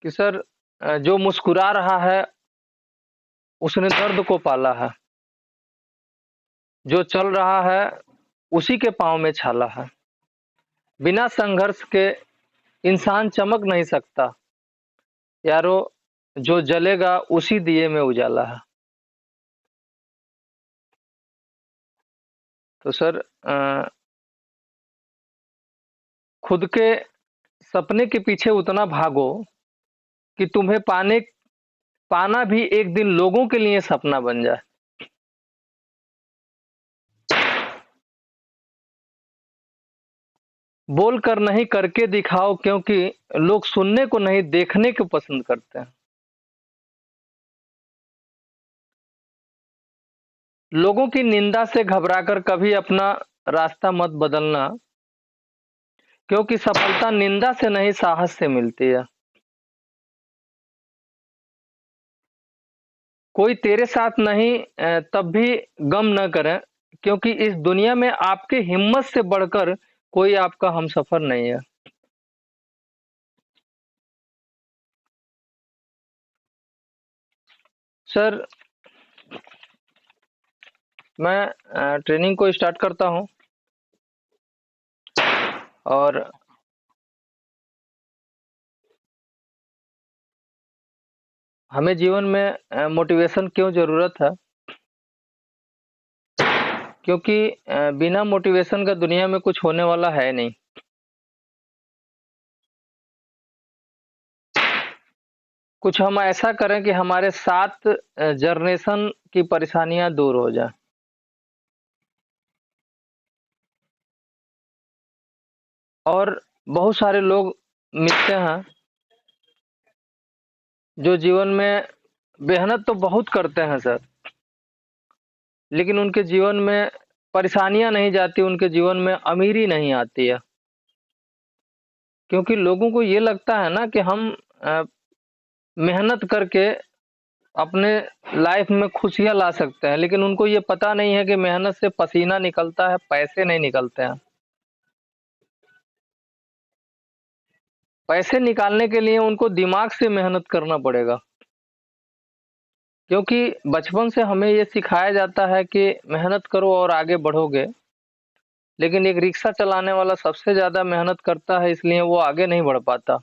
कि सर जो मुस्कुरा रहा है उसने दर्द को पाला है, जो चल रहा है उसी के पाँव में छाला है। बिना संघर्ष के इंसान चमक नहीं सकता, यारो जो जलेगा उसी दिए में उजाला है। तो सर खुद के सपने के पीछे उतना भागो कि तुम्हें पाना भी एक दिन लोगों के लिए सपना बन जाए। बोल कर नहीं करके दिखाओ, क्योंकि लोग सुनने को नहीं देखने को पसंद करते हैं। लोगों की निंदा से घबराकर कभी अपना रास्ता मत बदलना, क्योंकि सफलता निंदा से नहीं साहस से मिलती है। कोई तेरे साथ नहीं तब भी गम न करें, क्योंकि इस दुनिया में आपके हिम्मत से बढ़कर कोई आपका हमसफर नहीं है। सर मैं ट्रेनिंग को स्टार्ट करता हूं और हमें जीवन में मोटिवेशन क्यों ज़रूरत है? क्योंकि बिना मोटिवेशन का दुनिया में कुछ होने वाला है नहीं। कुछ हम ऐसा करें कि हमारे 7 जनरेशन की परेशानियां दूर हो जाएं। और बहुत सारे लोग मिलते हैं जो जीवन में मेहनत तो बहुत करते हैं सर, लेकिन उनके जीवन में परेशानियां नहीं जाती, उनके जीवन में अमीरी नहीं आती है। क्योंकि लोगों को ये लगता है ना कि हम मेहनत करके अपने लाइफ में खुशियां ला सकते हैं, लेकिन उनको ये पता नहीं है कि मेहनत से पसीना निकलता है, पैसे नहीं निकलते हैं। पैसे निकालने के लिए उनको दिमाग से मेहनत करना पड़ेगा, क्योंकि बचपन से हमें ये सिखाया जाता है कि मेहनत करो और आगे बढ़ोगे। लेकिन एक रिक्शा चलाने वाला सबसे ज़्यादा मेहनत करता है, इसलिए वो आगे नहीं बढ़ पाता,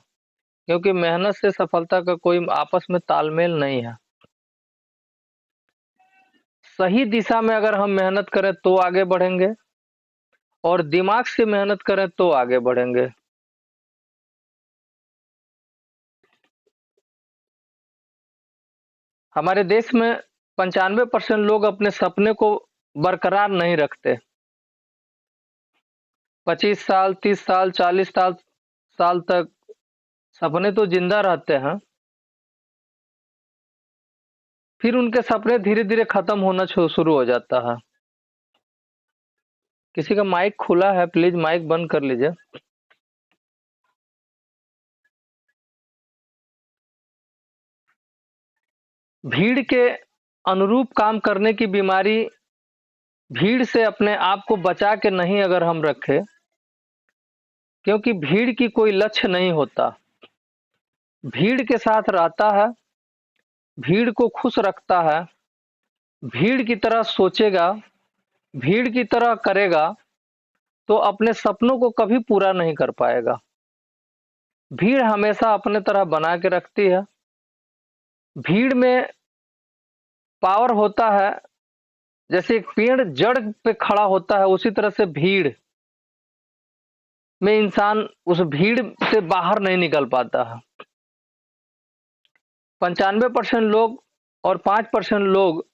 क्योंकि मेहनत से सफलता का कोई आपस में तालमेल नहीं है। सही दिशा में अगर हम मेहनत करें तो आगे बढ़ेंगे, और दिमाग से मेहनत करें तो आगे बढ़ेंगे। हमारे देश में 95% लोग अपने सपने को बरकरार नहीं रखते। 25 साल, 30 साल, 40 साल तक सपने तो जिंदा रहते हैं, फिर उनके सपने धीरे-धीरे खत्म होना शुरू हो जाता है। किसी का माइक खुला है, प्लीज माइक बंद कर लीजिए। भीड़ के अनुरूप काम करने की बीमारी, भीड़ से अपने आप को बचा के नहीं अगर हम रखें, क्योंकि भीड़ की कोई लक्ष्य नहीं होता। भीड़ के साथ रहता है, भीड़ को खुश रखता है, भीड़ की तरह सोचेगा, भीड़ की तरह करेगा, तो अपने सपनों को कभी पूरा नहीं कर पाएगा। भीड़ हमेशा अपने तरह बना के रखती है। भीड़ में पावर होता है, जैसे एक पेड़ जड़ पे खड़ा होता है, उसी तरह से भीड़ में इंसान उस भीड़ से बाहर नहीं निकल पाता है। 95% लोग और 5% लोग,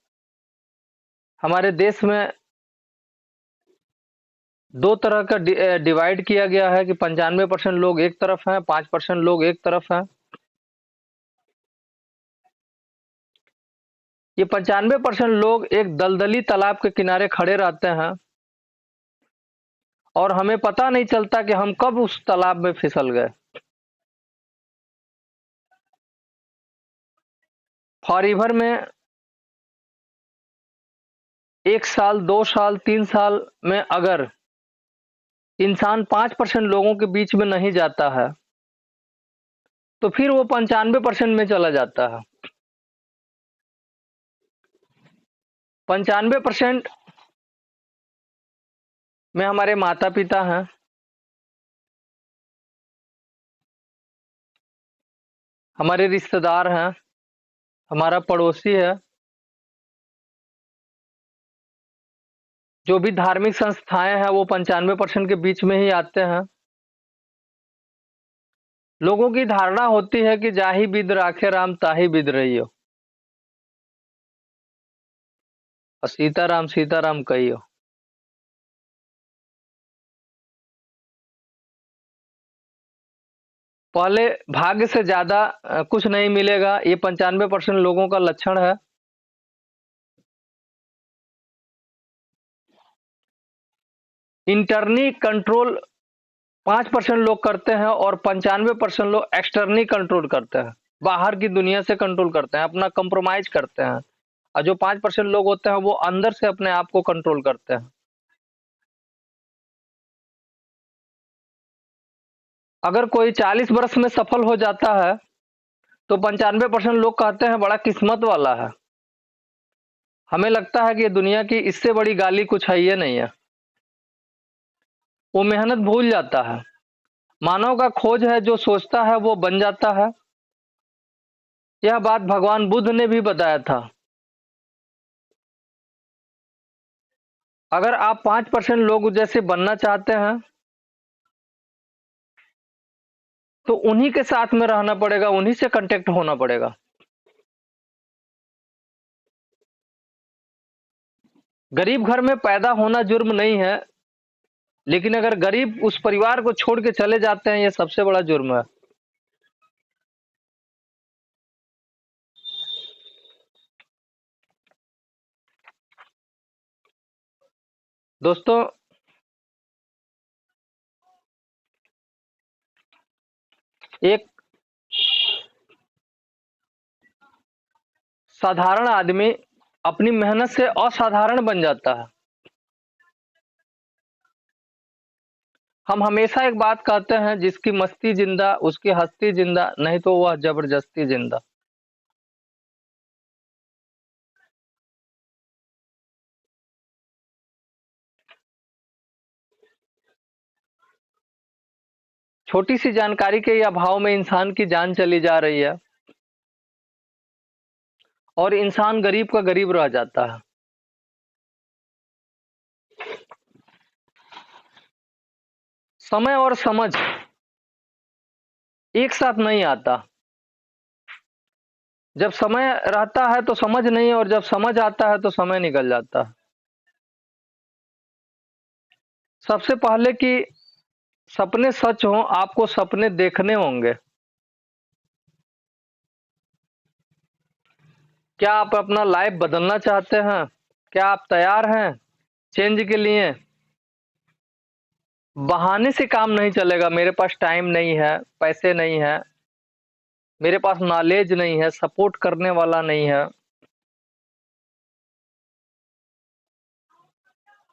हमारे देश में दो तरह का डिवाइड किया गया है कि 95% लोग एक तरफ हैं, 5% लोग एक तरफ हैं। ये 95% लोग एक दलदली तालाब के किनारे खड़े रहते हैं, और हमें पता नहीं चलता कि हम कब उस तालाब में फिसल गए। फॉरीवर में 1 साल, 2 साल, 3 साल में अगर इंसान 5% लोगों के बीच में नहीं जाता है, तो फिर वो 95% में चला जाता है। 95% में हमारे माता पिता हैं, हमारे रिश्तेदार हैं, हमारा पड़ोसी है, जो भी धार्मिक संस्थाएं हैं वो 95% के बीच में ही आते हैं। लोगों की धारणा होती है कि जाहि बिध राखे राम ताहि बिध रहियो, और सीताराम सीताराम कहियो। पहले भाग्य से ज्यादा कुछ नहीं मिलेगा, ये 95% लोगों का लक्षण है। इंटरनी कंट्रोल 5% लोग करते हैं और 95% लोग एक्सटर्नी कंट्रोल करते हैं, बाहर की दुनिया से कंट्रोल करते हैं, अपना कंप्रोमाइज करते हैं। और जो 5% लोग होते हैं वो अंदर से अपने आप को कंट्रोल करते हैं। अगर कोई 40 वर्ष में सफल हो जाता है तो 95% लोग कहते हैं बड़ा किस्मत वाला है। हमें लगता है कि दुनिया की इससे बड़ी गाली कुछ है ही नहीं है। वो मेहनत भूल जाता है। मानव का खोज है, जो सोचता है वो बन जाता है। यह बात भगवान बुद्ध ने भी बताया था। अगर आप 5% लोग जैसे बनना चाहते हैं तो उन्हीं के साथ में रहना पड़ेगा, उन्हीं से कांटेक्ट होना पड़ेगा। गरीब घर में पैदा होना जुर्म नहीं है, लेकिन अगर गरीब उस परिवार को छोड़ के चले जाते हैं, यह सबसे बड़ा जुर्म है। दोस्तों, एक साधारण आदमी अपनी मेहनत से असाधारण बन जाता है। हम हमेशा एक बात कहते हैं, जिसकी मस्ती जिंदा उसकी हस्ती जिंदा, नहीं तो वह जबरदस्ती जिंदा। छोटी सी जानकारी के अभाव में इंसान की जान चली जा रही है और इंसान गरीब का गरीब रह जाता है। समय और समझ एक साथ नहीं आता। जब समय रहता है तो समझ नहीं, और जब समझ आता है तो समय निकल जाता है। सबसे पहले कि सपने सच हों, आपको सपने देखने होंगे। क्या आप अपना लाइफ बदलना चाहते हैं? क्या आप तैयार हैं चेंज के लिए? बहाने से काम नहीं चलेगा। मेरे पास टाइम नहीं है, पैसे नहीं है, मेरे पास नॉलेज नहीं है, सपोर्ट करने वाला नहीं है।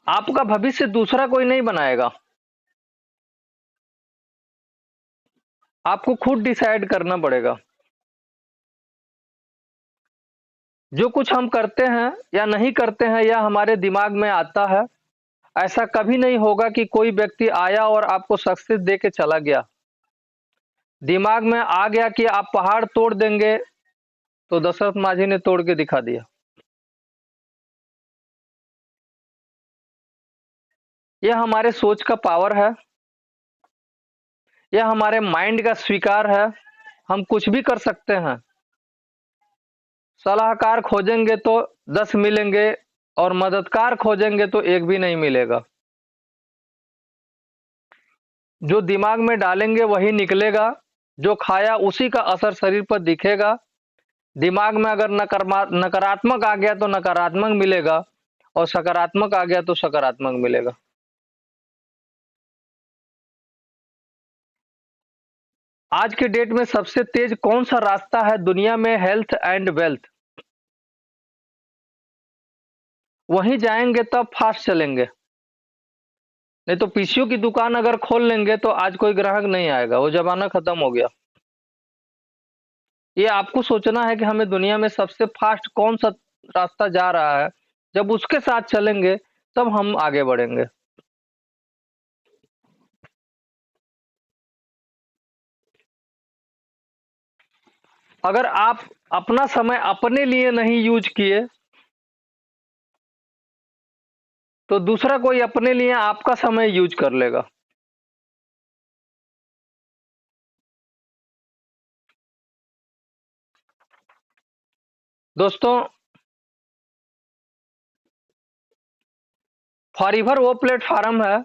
आपका भविष्य दूसरा कोई नहीं बनाएगा, आपको खुद डिसाइड करना पड़ेगा। जो कुछ हम करते हैं या नहीं करते हैं, यह हमारे दिमाग में आता है। ऐसा कभी नहीं होगा कि कोई व्यक्ति आया और आपको सक्सेस दे के चला गया। दिमाग में आ गया कि आप पहाड़ तोड़ देंगे, तो दशरथ माझी ने तोड़ के दिखा दिया। यह हमारे सोच का पावर है, यह हमारे माइंड का स्वीकार है। हम कुछ भी कर सकते हैं। सलाहकार खोजेंगे तो 10 मिलेंगे, और मददगार खोजेंगे तो एक भी नहीं मिलेगा। जो दिमाग में डालेंगे वही निकलेगा, जो खाया उसी का असर शरीर पर दिखेगा। दिमाग में अगर नकारात्मक आ गया तो नकारात्मक मिलेगा, और सकारात्मक आ गया तो सकारात्मक मिलेगा। आज के डेट में सबसे तेज कौन सा रास्ता है दुनिया में? Health and wealth. वहीं जाएंगे तब फास्ट चलेंगे, नहीं तो पीसीओ की दुकान अगर खोल लेंगे तो आज कोई ग्राहक नहीं आएगा, वो जमाना खत्म हो गया। ये आपको सोचना है कि हमें दुनिया में सबसे फास्ट कौन-सा रास्ता जा रहा है, जब उसके साथ चलेंगे, तब हम आगे बढ़ेंगे। अगर आप अपना समय अपने लिए नहीं यूज़ किए, तो दूसरा कोई अपने लिए आपका समय यूज़ कर लेगा। दोस्तों, फॉरएवर वो प्लेटफ़ॉर्म है,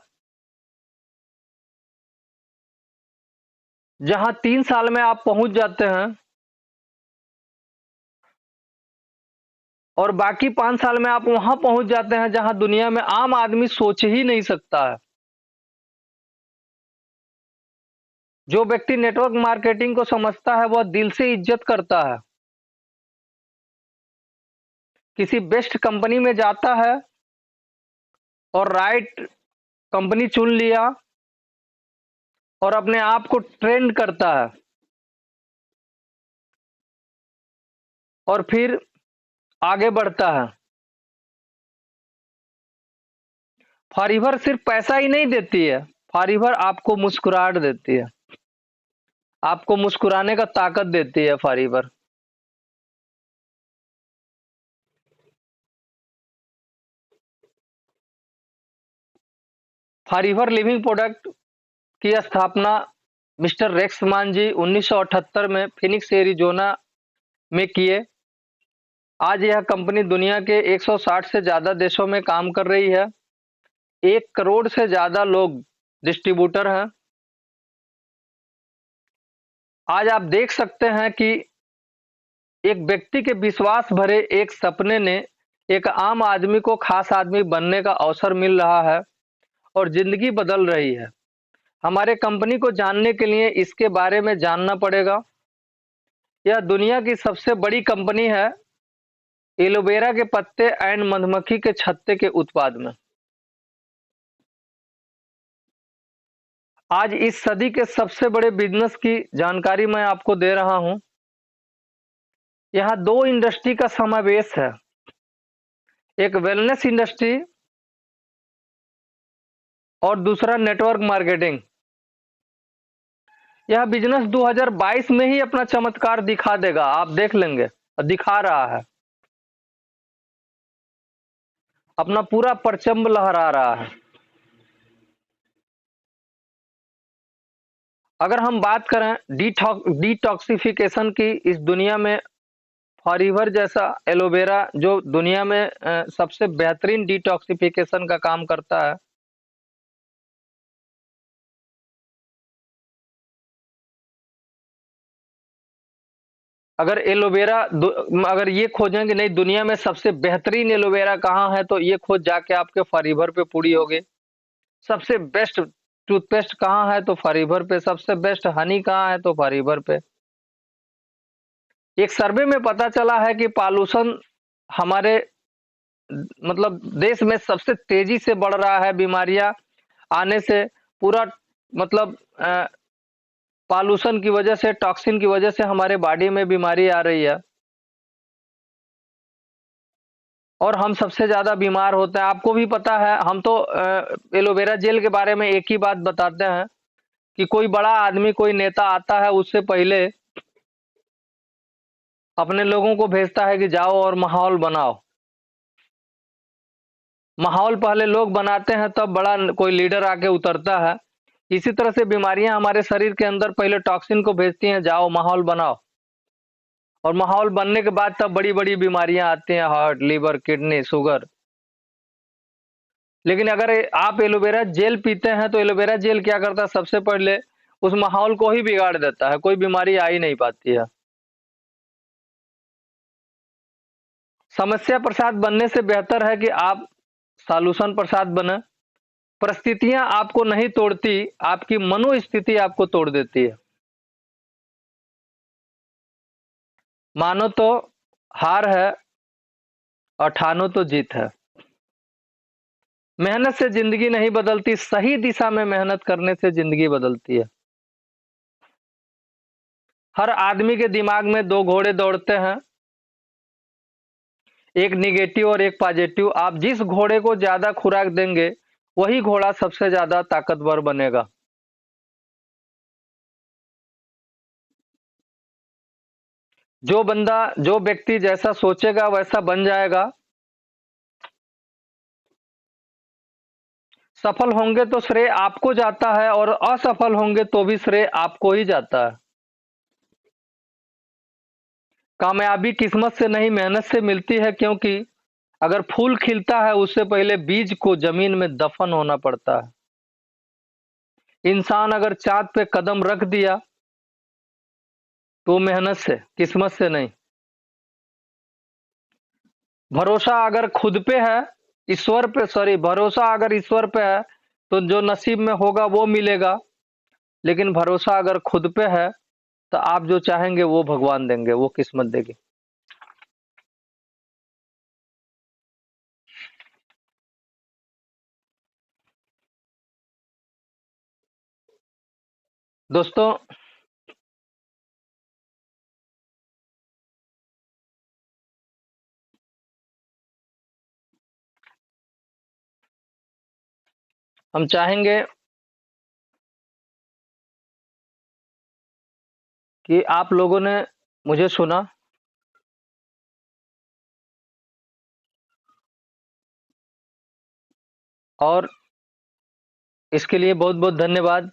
जहाँ 3 साल में आप पहुँच जाते हैं और बाकी 5 साल में आप वहाँ पहुँच जाते हैं, जहाँ दुनिया में आम आदमी सोच ही नहीं सकता है। जो व्यक्ति नेटवर्क मार्केटिंग को समझता है, वह दिल से इज़्ज़त करता है। किसी बेस्ट कंपनी में जाता है और राइट कंपनी चुन लिया और अपने आप को ट्रेंड करता है और फिर आगे बढ़ता है। फॉरएवर सिर्फ पैसा ही नहीं देती है, फॉरएवर आपको मुस्कुराहट देती है। आपको मुस्कुराने का ताकत देती है फॉरएवर। फॉरएवर लिविंग प्रोडक्ट की स्थापना मिस्टर रेक्समान जी 1978 में फिनिक्स एरिज़ोना में किए। आज यह कंपनी दुनिया के 160 से ज़्यादा देशों में काम कर रही है। 1 करोड़ से ज़्यादा लोग डिस्ट्रीब्यूटर हैं। आज आप देख सकते हैं कि एक व्यक्ति के विश्वास भरे एक सपने ने एक आम आदमी को खास आदमी बनने का अवसर मिल रहा है और ज़िंदगी बदल रही है। हमारे कंपनी को जानने के लिए इसके बारे में जानना पड़ेगा। यह दुनिया की सबसे बड़ी कंपनी है एलोवेरा के पत्ते एंड मधुमक्खी के छत्ते के उत्पाद में। आज इस सदी के सबसे बड़े बिजनेस की जानकारी मैं आपको दे रहा हूं। यहाँ 2 इंडस्ट्री का समावेश है, एक वेलनेस इंडस्ट्री और दूसरा नेटवर्क मार्केटिंग। यह बिजनेस 2022 में ही अपना चमत्कार दिखा देगा, आप देख लेंगे, और दिखा रहा है। अपना पूरा परचम लहरा रहा है। अगर हम बात करें डिटॉक्सिफिकेशन की, इस दुनिया में फॉरएवर जैसा एलोवेरा जो दुनिया में सबसे बेहतरीन डिटॉक्सिफिकेशन का काम करता है। अगर एलोवेरा अगर ये खोजें कि नहीं दुनिया में सबसे बेहतरीन एलोवेरा कहाँ है, तो ये खोज जाके आपके फॉरएवर पे पूरी होगी। सबसे बेस्ट टूथपेस्ट कहाँ है, तो फॉरएवर पे। सबसे बेस्ट हनी कहाँ है, तो फॉरएवर पे। एक सर्वे में पता चला है कि पॉल्यूशन हमारे मतलब देश में सबसे तेजी से बढ़ रहा है। बीमारियां आने से पूरा मतलब पॉल्यूशन की वजह से, टॉक्सिन की वजह से हमारे बॉडी में बीमारी आ रही है और हम सबसे ज्यादा बीमार होते हैं। आपको भी पता है, हम तो एलोवेरा जेल के बारे में एक ही बात बताते हैं कि कोई बड़ा आदमी, कोई नेता आता है, उससे पहले अपने लोगों को भेजता है कि जाओ और माहौल बनाओ। माहौल पहले लोग बनाते हैं, तब बड़ा कोई लीडर आके उतरता है। इसी तरह से बीमारियां हमारे शरीर के अंदर पहले टॉक्सिन को भेजती हैं, जाओ माहौल बनाओ, और माहौल बनने के बाद तब बड़ी बड़ी बीमारियां आती हैं, हार्ट, लीवर, किडनी, शुगर। लेकिन अगर आप एलोवेरा जेल पीते हैं, तो एलोवेरा जेल क्या करता है, सबसे पहले उस माहौल को ही बिगाड़ देता है, कोई बीमारी आ ही नहीं पाती है। समस्या प्रसाद बनने से बेहतर है कि आप सॉल्यूशन प्रसाद बने। परिस्थितियां आपको नहीं तोड़ती, आपकी मनोस्थिति आपको तोड़ देती है। मानो तो हार है और ठानो तो जीत है। मेहनत से जिंदगी नहीं बदलती, सही दिशा में मेहनत करने से जिंदगी बदलती है। हर आदमी के दिमाग में 2 घोड़े दौड़ते हैं, एक नेगेटिव और एक पॉजिटिव। आप जिस घोड़े को ज़्यादा खुराक देंगे, वही घोड़ा सबसे ज़्यादा ताकतवर बनेगा। जो व्यक्ति जैसा सोचेगा वैसा बन जाएगा। सफल होंगे तो श्रेय आपको जाता है और असफल होंगे तो भी श्रेय आपको ही जाता है। कामयाबी किस्मत से नहीं मेहनत से मिलती है, क्योंकि अगर फूल खिलता है उससे पहले बीज को जमीन में दफन होना पड़ता है। इंसान अगर चाँद पे कदम रख दिया तो मेहनत से, किस्मत से नहीं। भरोसा अगर खुद पे है, भरोसा अगर ईश्वर पे है तो जो नसीब में होगा वो मिलेगा। लेकिन भरोसा अगर खुद पे है तो आप जो चाहेंगे वो भगवान देंगे, वो किस्मत देगी। दोस्तों, हम चाहेंगे कि आप लोगों ने मुझे सुना और इसके लिए बहुत-बहुत धन्यवाद।